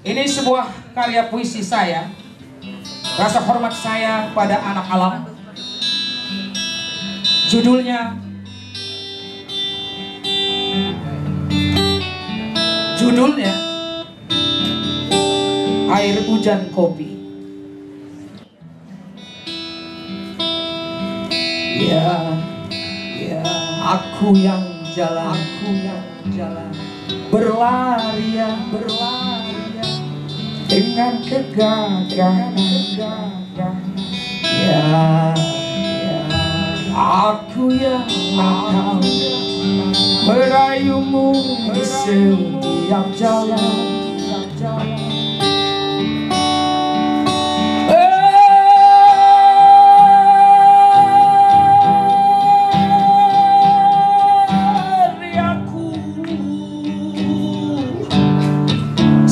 Ini sebuah karya puisi saya. Rasa hormat saya pada anak alam. Judulnya Air Hujan Kopi. Ya, aku yang jalan, berlari dengan kegagalan. Ya, aku yang nakal, merayumu di setiap jalan.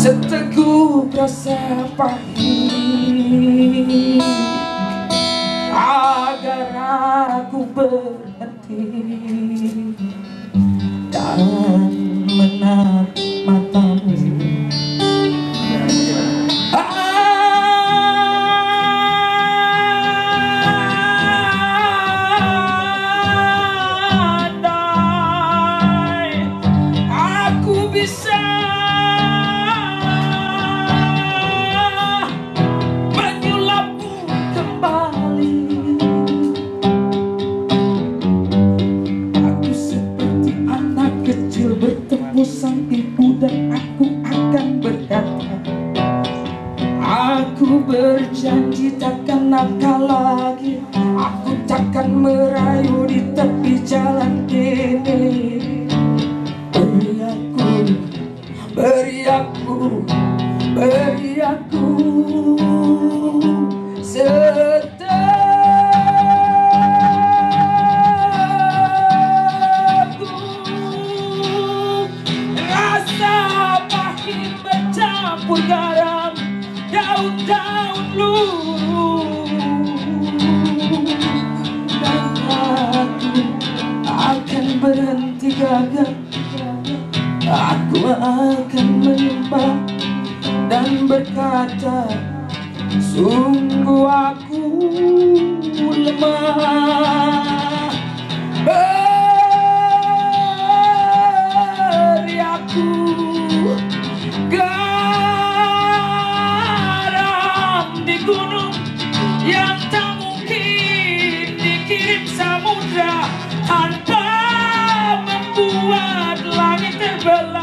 Seteguh rasa pahit agar aku berhenti dan menatap matamu. Andai aku bisa bertemu sang ibu dan aku akan berkata, aku berjanji takkan nakal lagi, aku takkan merayu di tepi jalan ini. Beri aku bercampur garam, daun-daun luruh, dan aku akan berhenti gagal. Aku akan menyembah dan berkata, sungguh aku lemah. Beri aku garam di gunung yang tak mungkin dikirim samudra tanpa membuat langit terbelah.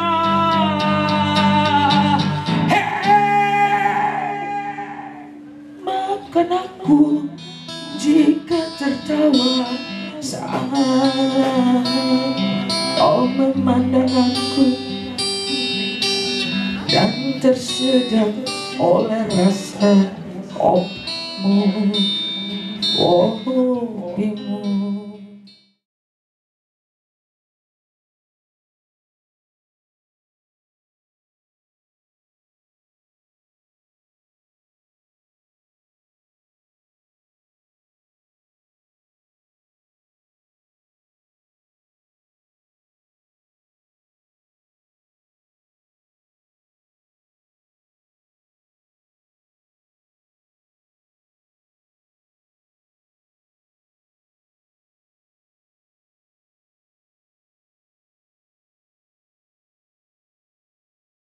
Maafkan aku jika tertawa saat kau memandang aku dan tersedap oleh rasa kopimu.